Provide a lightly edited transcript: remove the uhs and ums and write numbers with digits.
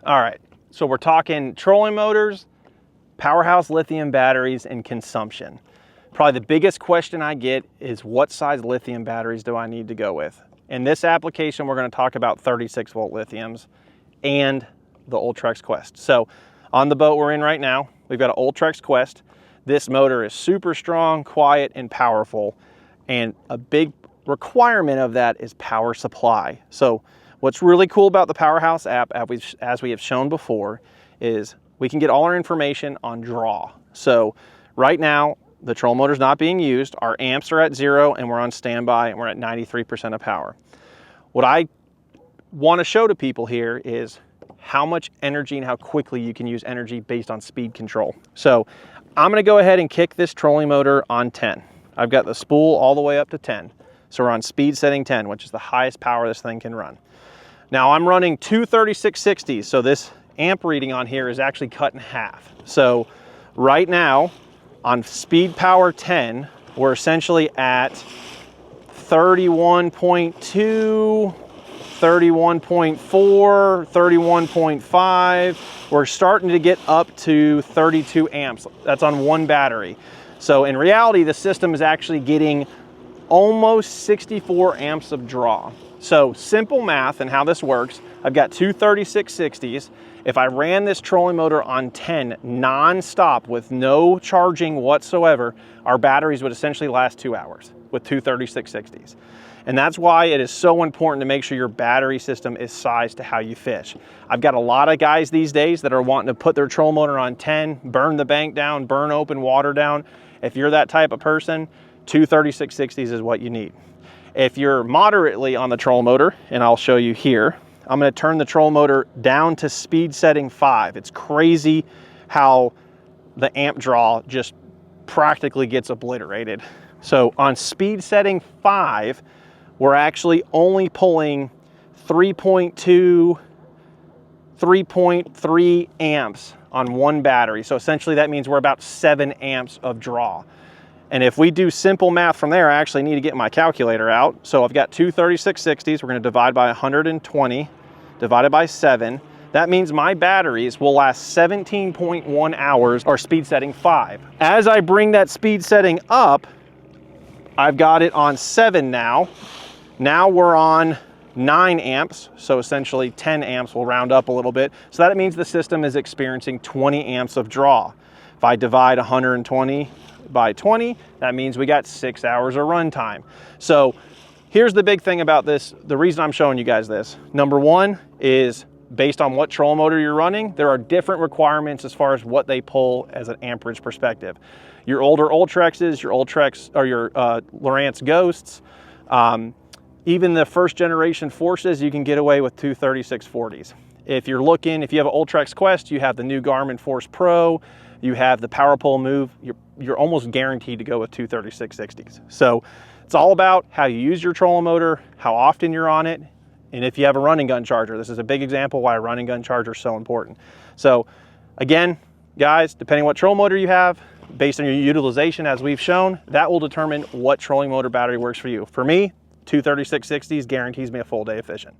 All right, so we're talking trolling motors, Powerhouse Lithium batteries, and consumption. Probably the biggest question I get is what size lithium batteries do I need to go with? In this application, we're going to talk about 36-volt lithiums and the Ultrex Quest. So on the boat we're in right now, we've got an Ultrex Quest. This motor is super strong, quiet, and powerful. And a big requirement of that is power supply. So what's really cool about the Powerhouse app, as we have shown before, is we can get all our information on draw. So right now, the troll motor's not being used. Our amps are at 0 and we're on standby and we're at 93% of power. What I want to show to people here is how much energy and how quickly you can use energy based on speed control. So I'm going to go ahead and kick this trolling motor on 10. I've got the spool all the way up to 10. So we're on speed setting 10, which is the highest power this thing can run. Now I'm running two 3660s, so this amp reading on here is actually cut in half. So right now on speed power 10, we're essentially at 31.2, 31.4, 31.5. We're starting to get up to 32 amps. That's on one battery. So in reality, the system is actually getting almost 64 amps of draw. So simple math and how this works, I've got two 3660s. If I ran this trolling motor on 10 non-stop with no charging whatsoever, our batteries would essentially last 2 hours with two 3660s. And that's why it is so important to make sure your battery system is sized to how you fish. I've got a lot of guys these days that are wanting to put their troll motor on 10, burn the bank down, burn open water down. If you're that type of person, two 3660s is what you need. If you're moderately on the troll motor, and I'll show you here, I'm going to turn the troll motor down to speed setting 5. It's crazy how the amp draw just practically gets obliterated. So on speed setting 5, we're actually only pulling 3.2, 3.3 amps on one battery. So essentially that means we're about 7 amps of draw. And if we do simple math from there, I actually need to get my calculator out. So I've got two 3660s. We're going to divide by 120, divided by 7. That means my batteries will last 17.1 hours, or speed setting 5. As I bring that speed setting up, I've got it on 7 now. Now we're on 9 amps, so essentially 10 amps. We'll round up a little bit. So that means the system is experiencing 20 amps of draw. If I divide 120 by 20, that means we got 6 hours of run time. So here's the big thing about this. The reason I'm showing you guys this, number one is based on what troll motor you're running, there are different requirements as far as what they pull as an amperage perspective. Your older Ultrexes, your Lowrance Ghosts, even the first generation Forces, you can get away with two 3640s. If you have an Ultrex Quest, you have the new Garmin Force Pro, you have the Power Pole Move, you're almost guaranteed to go with two 3660s. So it's all about how you use your trolling motor, how often you're on it, and if you have a running gun charger. This is a big example why a running gun charger is so important. So again, guys, depending what troll motor you have, based on your utilization as we've shown, that will determine what trolling motor battery works for you. For me, two 3660s guarantees me a full day of fishing.